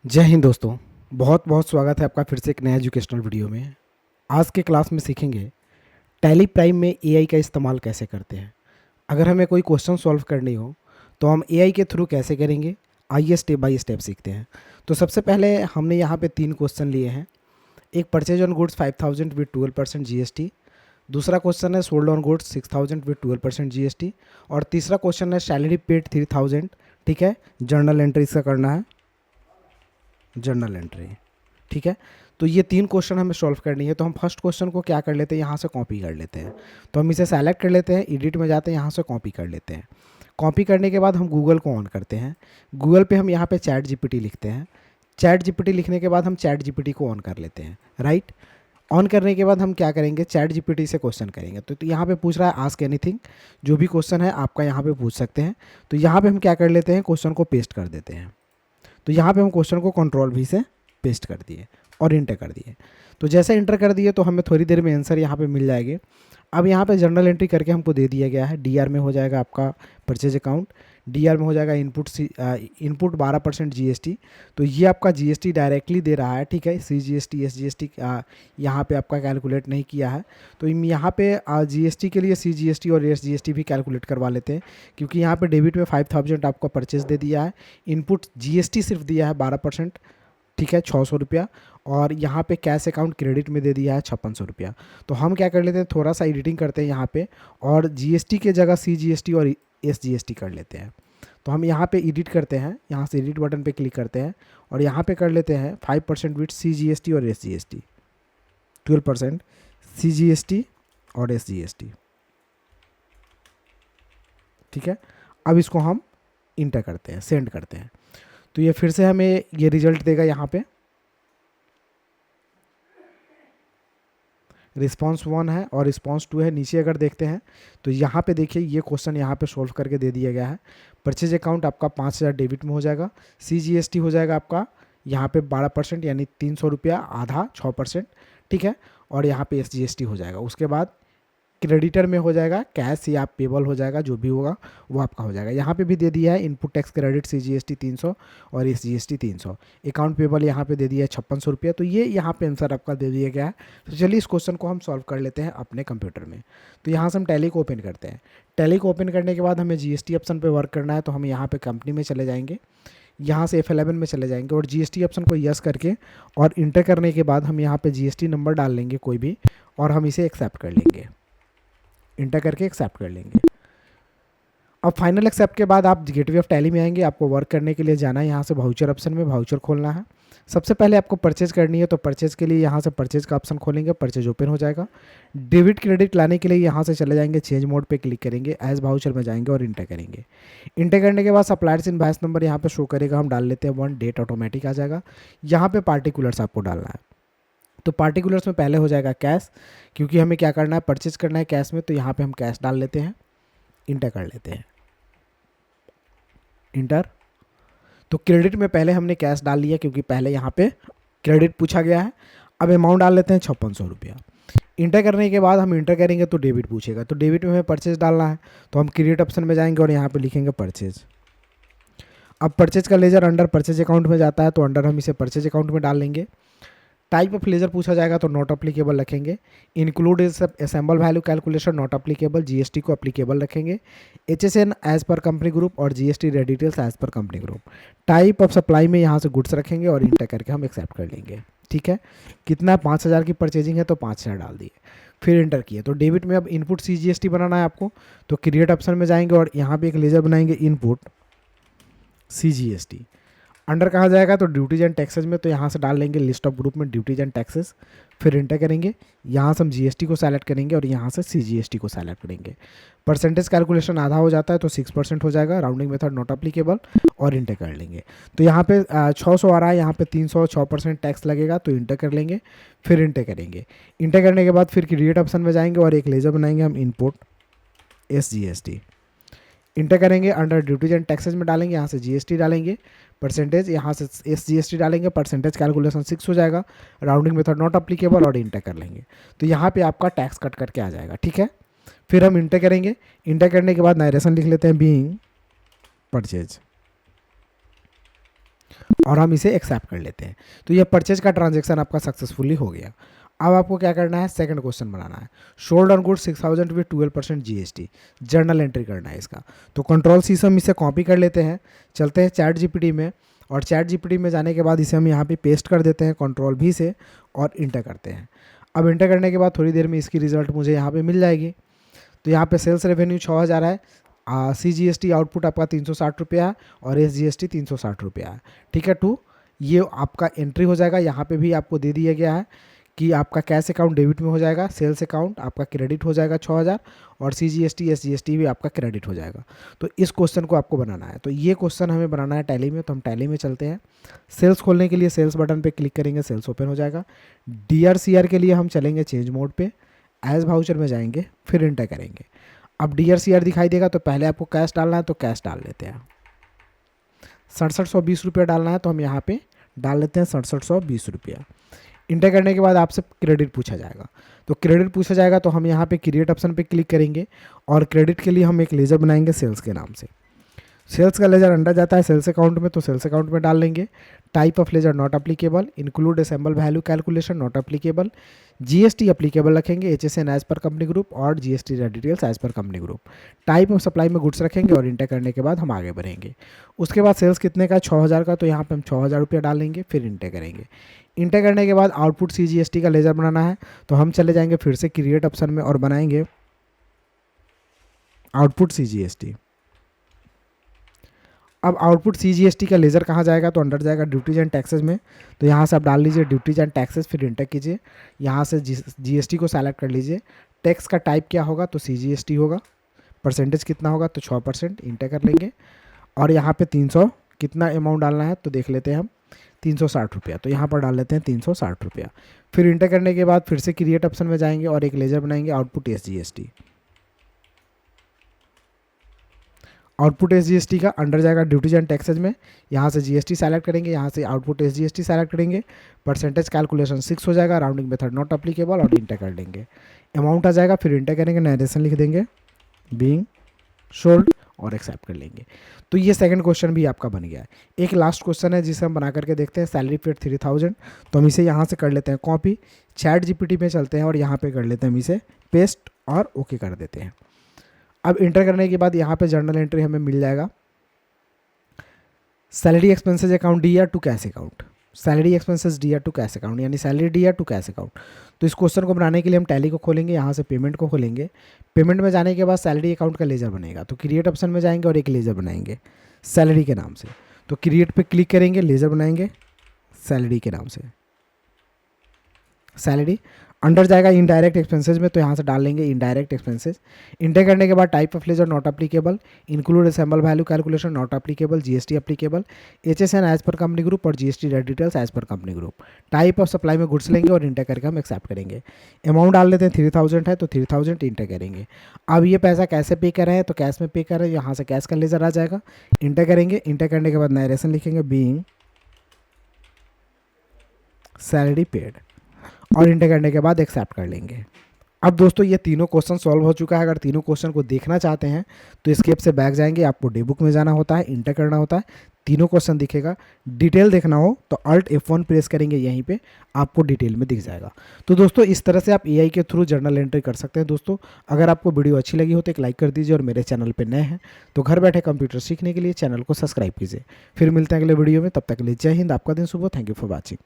जय हिंद दोस्तों। बहुत बहुत स्वागत है आपका फिर से एक नया एजुकेशनल वीडियो में। आज के क्लास में सीखेंगे टैली प्राइम में एआई का इस्तेमाल कैसे करते हैं। अगर हमें कोई क्वेश्चन सॉल्व करनी हो तो हम एआई के थ्रू कैसे करेंगे, आइए स्टेप बाय स्टेप सीखते हैं। तो सबसे पहले हमने यहाँ पे 3 क्वेश्चन लिए हैं। एक purchase on goods 5000 with 12% GST, दूसरा क्वेश्चन है sold on goods 6000 with 12% GST, और तीसरा क्वेश्चन है सैलरी पेड 3000। ठीक है, जर्नल एंट्री इसका करना है, जर्नल एंट्री। ठीक है, तो ये 3 क्वेश्चन हमें सॉल्व करनी है। तो हम फर्स्ट क्वेश्चन को क्या कर लेते हैं, यहाँ से कॉपी कर लेते हैं। तो हम इसे सेलेक्ट कर लेते हैं, एडिट में जाते हैं, यहाँ से कॉपी कर लेते हैं। कॉपी करने के बाद हम गूगल को ऑन करते हैं। गूगल पे हम यहाँ पे चैट जीपीटी लिखते हैं। चैट जीपीटी लिखने के बाद हम चैट जीपीटी को ऑन कर लेते हैं। राइट, ऑन करने के बाद हम क्या करेंगे, चैट जीपीटी से क्वेश्चन करेंगे। तो यहाँ पे पूछ रहा है आस्क एनीथिंग, जो भी क्वेश्चन है आपका यहाँ पे पूछ सकते हैं। तो यहाँ पे हम क्या कर लेते हैं, क्वेश्चन को पेस्ट कर देते हैं। तो यहाँ पे हम क्वेश्चन को कंट्रोल भी से पेस्ट कर दिए और इंटर कर दिए। तो जैसे इंटर कर दिए तो हमें थोड़ी देर में आंसर यहाँ पे मिल जाएंगे। अब यहाँ पे जर्नल एंट्री करके हमको दे दिया गया है। डीआर में हो जाएगा आपका परचेज अकाउंट, डीआर में हो जाएगा इनपुट 12% जीएसटी। तो ये आपका जीएसटी डायरेक्टली दे रहा है। ठीक है, सीजीएसटी एसजीएसटी यहाँ पे आपका कैलकुलेट नहीं किया है। तो यहाँ पे जीएसटी के लिए सीजीएसटी और एसजीएसटी भी कैलकुलेट करवा लेते हैं, क्योंकि यहाँ पे डेबिट में 5000 आपका परचेज दे दिया है, इनपुट जीएसटी सिर्फ दिया है 12%। ठीक है, 600 रुपया, और यहाँ पे कैश अकाउंट क्रेडिट में दे दिया है 5600 रुपया। तो हम क्या कर लेते हैं, थोड़ा सा एडिटिंग करते हैं यहाँ पे, और जीएसटी के जगह सीजीएसटी और एसजीएसटी कर लेते हैं। तो हम यहाँ पे एडिट करते हैं, यहाँ से एडिट बटन पे क्लिक करते हैं और यहाँ पे कर लेते हैं 5% विथ सीजीएसटी और एसजीएसटी, 12% सीजीएसटी और एसजीएसटी। ठीक है, अब इसको हम इंटर करते हैं, सेंड करते हैं। तो ये फिर से हमें ये रिजल्ट देगा। यहाँ पे रिस्पांस 1 है और रिस्पांस 2 है। नीचे अगर देखते हैं तो यहाँ पे देखिए ये क्वेश्चन यहाँ पे सोल्व करके दे दिया गया है। परचेज अकाउंट आपका 5000 डेबिट में हो जाएगा, सीजीएसटी हो जाएगा आपका यहाँ पे 12% यानी 300 रुपया, आधा 6%। ठीक है, और यहाँ पे एसजीएसटी हो जाएगा। उसके बाद क्रेडिटर में हो जाएगा कैश या पेबल हो जाएगा, जो भी होगा वो आपका हो जाएगा। यहाँ पे भी दे दिया है इनपुट टैक्स क्रेडिट सीजीएसटी 300 और एसजीएसटी 300। अकाउंट पेबल यहाँ पे दे दिया है 5600 रुपया। तो ये यहाँ पे आंसर आपका दे दिया गया है। तो चलिए इस क्वेश्चन को हम सॉल्व कर लेते हैं अपने कंप्यूटर में। तो यहाँ से हम टैली को ओपन करते हैं। टैली को ओपन करने के बाद हमें जीएसटी ऑप्शन पर वर्क करना है। तो हम यहाँ पे कंपनी में चले जाएंगे, यहाँ से F11 में चले जाएंगे और जीएसटी ऑप्शन को यस करके और इंटर करने के बाद हम यहाँ पे जीएसटी नंबर डाल लेंगे कोई भी, और हम इसे एक्सेप्ट कर लेंगे। इंटर करके एक्सेप्ट कर लेंगे। अब फाइनल एक्सेप्ट के बाद आप गेटवे ऑफ टैली में आएंगे। आपको वर्क करने के लिए जाना है, यहाँ से वाउचर ऑप्शन में वाउचर खोलना है। सबसे पहले आपको परचेज करनी है, तो परचेज के लिए यहाँ से परचेज का ऑप्शन खोलेंगे, परचेज ओपन हो जाएगा। डेबिट क्रेडिट लाने के लिए यहाँ से चले जाएंगे, चेंज मोड पे क्लिक करेंगे, एज वाउचर में जाएंगे और इंटर करेंगे। इंटर करने के बाद सप्लायर्स इनवॉइस नंबर यहाँ पे शो करेगा, हम डाल लेते हैं 1, डेट ऑटोमेटिक आ जाएगा। यहाँ पे पार्टिकुलर्स आपको डालना है। तो पार्टिकुलर्स में पहले हो जाएगा कैश, क्योंकि हमें क्या करना है, परचेज करना है कैश में। तो यहाँ पे हम कैश डाल लेते हैं, इंटर कर लेते हैं, इंटर। तो क्रेडिट में पहले हमने कैश डाल लिया, क्योंकि पहले यहाँ पे क्रेडिट पूछा गया है। अब अमाउंट डाल लेते हैं 5600 रुपया। इंटर करने के बाद हम इंटर करेंगे तो डेबिट पूछेगा, तो डेबिट में हमें परचेज डालना है। तो हम क्रेडिट ऑप्शन में जाएंगे और यहाँ पे लिखेंगे परचेज। अब परचेज का लेजर अंडर परचेज अकाउंट में जाता है, तो अंडर हम इसे परचेज अकाउंट में डाल लेंगे। टाइप ऑफ लेजर पूछा जाएगा तो नॉट अप्लीकेबल रखेंगे। Include is assemble value calculation not applicable, GST को अप्लीकेबल रखेंगे। एचएसएन एज पर कंपनी ग्रुप और जीएसटी रेट डिटेल्स एज पर company group. Type of supply में यहाँ से गुड्स रखेंगे और इंटर करके हम एक्सेप्ट कर लेंगे। ठीक है, कितना 5000 की परचेजिंग है तो 5000 डाल दिए, फिर इंटर किए। तो डेबिट में अब इनपुट सीजीएसटी बनाना है आपको, तो क्रिएट ऑप्शन में जाएंगे और यहाँ पे एक लेजर बनाएंगे इनपुट सीजीएसटी। अंडर कहाँ जाएगा तो ड्यूटीज एंड टैक्सेस में, तो यहाँ से डाल लेंगे लिस्ट ऑफ ग्रुप में ड्यूटीज एंड टैक्सेस, फिर इंटर करेंगे। यहाँ से हम जीएसटी को सेलेक्ट करेंगे और यहाँ से सीजीएसटी को सेलेक्ट करेंगे। परसेंटेज कैलकुलेशन आधा हो जाता है तो 6% हो जाएगा, राउंडिंग मेथड नॉट अप्लीकेबल, और इंटर कर लेंगे। तो यहाँ पे 600 आ रहा है, यहाँ पे 306% टैक्स लगेगा, तो इंटर कर लेंगे, फिर इंटर करेंगे। इंटर करने के बाद फिर क्रिएट ऑप्शन में जाएंगे और एक लेजर बनाएंगे हम इनपुट एसजीएसटी। इंटर करेंगे, अंडर ड्यूटीज एंड टैक्सेस में डालेंगे, यहाँ से जीएसटी डालेंगे, परसेंटेज यहाँ से एसजीएसटी डालेंगे, परसेंटेज कैलकुलेशन 6 हो जाएगा, राउंडिंग मेथड नॉट अप्लीकेबल, और इंटर कर लेंगे। तो यहाँ पे आपका टैक्स कट करके आ जाएगा। ठीक है, फिर हम इंटर करेंगे। इंटर करने के बाद नारेशन लिख लेते हैं बीइंग परचेज। और हम इसे एक्सेप्ट कर लेते हैं। तो ये परचेज का ट्रांजेक्शन आपका सक्सेसफुली हो गया। अब आपको क्या करना है, सेकंड क्वेश्चन बनाना है। Sold on good 6000 with 12% GST, journal entry करना है इसका। तो कंट्रोल सी से हम इसे कॉपी कर लेते हैं, चलते हैं चैट जीपीटी में, और चैट जीपीटी में जाने के बाद इसे हम यहाँ पे पेस्ट कर देते हैं कंट्रोल भी से, और इंटर करते हैं। अब इंटर करने के बाद थोड़ी देर में इसकी रिजल्ट मुझे यहाँ पे मिल जाएगी। तो यहाँ पे सेल्स रेवेन्यू 6000 है, CGST आउटपुट आपका 360 रुपया है, और SGST 360 रुपया है। ठीक है, ये आपका एंट्री हो जाएगा। यहाँ पे भी आपको दे दिया गया है कि आपका कैश अकाउंट डेबिट में हो जाएगा, सेल्स अकाउंट आपका क्रेडिट हो जाएगा 6000, और CGST SGST भी आपका क्रेडिट हो जाएगा। तो इस क्वेश्चन को आपको बनाना है। तो ये क्वेश्चन हमें बनाना है टैली में। तो हम टैली में चलते हैं। सेल्स खोलने के लिए सेल्स बटन पे क्लिक करेंगे, सेल्स ओपन हो जाएगा। DRCR के लिए हम चलेंगे चेंज मोड पे, एज वाउचर में जाएंगे, फिर इंटर करेंगे। अब DRCR दिखाई देगा, तो पहले आपको कैश डालना है, तो कैश डाल लेते हैं। 6720 रुपया डालना है, तो हम यहाँ पे डाल लेते हैं 6720 रुपया। इंटर करने के बाद आपसे क्रेडिट पूछा जाएगा। तो क्रेडिट पूछा जाएगा तो हम यहाँ पे क्रिएट ऑप्शन पे क्लिक करेंगे, और क्रेडिट के लिए हम एक लेजर बनाएंगे सेल्स के नाम से। सेल्स का लेजर अंडर जाता है सेल्स अकाउंट में, तो सेल्स अकाउंट में डाल लेंगे। Type of ledger not applicable, include assemble value calculation not applicable, GST applicable रखेंगे, HSN एज पर कंपनी ग्रुप, और GST डिटेल्स एज पर company group. Type of supply में गुड्स रखेंगे, और इंटर करने के बाद हम आगे बढ़ेंगे। उसके बाद सेल्स कितने का है, 6000 का, तो यहाँ पे हम 6000 रुपया डालेंगे, फिर इंटर करेंगे। इंटर करने के बाद आउटपुट CGST का लेजर बनाना है, तो हम चले जाएंगे फिर से क्रिएट ऑप्शन में, और बनाएंगे आउटपुट CGST। अब आउटपुट CGST का लेजर कहाँ जाएगा, तो अंडर जाएगा ड्यूटीज एंड टैक्सेस में। तो यहाँ से आप डाल लीजिए ड्यूटीज एंड टैक्सेस, फिर इंटर कीजिए। यहाँ से GST को सेलेक्ट कर लीजिए। टैक्स का टाइप क्या होगा, तो CGST होगा। परसेंटेज कितना होगा, तो 6%, इंटर कर लेंगे। और यहाँ पे 300 कितना अमाउंट डालना है, तो देख लेते हैं हम, 360 रुपया। तो यहाँ पर डाल लेते हैं 360 रुपया। फिर इंटर करने के बाद फिर से क्रिएट ऑप्शन में जाएंगे, और एक लेजर बनाएंगे आउटपुट SGST। आउटपुट SGST का अंडर जाएगा ड्यूटीज एंड टैक्सेज में। यहाँ से GST सेलेक्ट करेंगे, यहाँ से आउटपुट SGST सेलेक्ट करेंगे। परसेंटेज कैलकुलेशन 6 हो जाएगा, राउंडिंग मेथड नॉट अप्लीकेबल, और इंटर कर देंगे। अमाउंट आ जाएगा, फिर इंटर करेंगे, नरेशन लिख देंगे, बीइंग सोल्ड, और एक्सेप्ट कर लेंगे। तो ये सेकंड क्वेश्चन भी आपका बन गया है। एक लास्ट क्वेश्चन है जिसे हम बना करके देखते हैं, सैलरी पेड 3000। तो हम इसे यहाँ से कर लेते हैं कॉपी, चैट जीपीटी में चलते हैं, और यहाँ पे कर लेते हैं हम इसे पेस्ट, और ओके कर देते हैं। अब इंटर करने के बाद यहाँ पे जर्नल एंट्री हमें मिल जाएगा, salary expenses account DR to cash account, salary expenses DR to cash account, यानी salary DR to cash account. तो इस क्वेश्चन को बनाने के लिए हम टैली को खोलेंगे, यहाँ से पेमेंट को खोलेंगे। पेमेंट में जाने के बाद सैलरी अकाउंट का लेजर बनेगा, तो क्रिएट ऑप्शन में जाएंगे, और एक लेजर बनाएंगे सैलरी के नाम से। तो क्रिएट पे क्लिक करेंगे, लेजर बनाएंगे सैलरी के नाम से, सैलरी। अंडर जाएगा इनडायरेक्ट एक्सपेंसेस में, तो यहाँ से डाल लेंगे इनडायरेक्ट एक्सपेंसेस। इंटर करने के बाद type of ledger not applicable, include assemble value calculation not applicable, GST applicable, HSN as पर कंपनी ग्रुप, और GST डिटेल्स एज पर company group. Type of supply में गुड्स लेंगे, और इंटर करके हम एक्सेप्ट करेंगे। अमाउंट डाल देते हैं 3000 है, तो 3000 इंटर करेंगे। अब ये पैसा कैसे पे कर रहे हैं, तो कैश में पे कर रहे हैं, यहाँ से कैश का लेजर आ जाएगा, इंटर करेंगे। इंटर करने के बाद नरेशन लिखेंगे, बीइंग सैलरी पेड, और इंटर करने के बाद एक्सेप्ट कर लेंगे। अब दोस्तों ये तीनों क्वेश्चन सॉल्व हो चुका है। अगर तीनों क्वेश्चन को देखना चाहते हैं तो स्केप से बैक जाएंगे, आपको डे बुक में जाना होता है, इंटर करना होता है, तीनों क्वेश्चन दिखेगा। डिटेल देखना हो तो Alt F1 प्रेस करेंगे, यहीं पे आपको डिटेल में दिख जाएगा। तो दोस्तों इस तरह से आप AI के थ्रू जर्नल एंट्री कर सकते हैं। दोस्तों अगर आपको वीडियो अच्छी लगी हो तो एक लाइक कर दीजिए, और मेरे चैनल पर नए हैं तो घर बैठे कंप्यूटर सीखने के लिए चैनल को सब्सक्राइब कीजिए। फिर मिलते हैं अगले वीडियो में, तब तक के लिए जय हिंद, आपका दिन शुभ हो। Thank you for watching.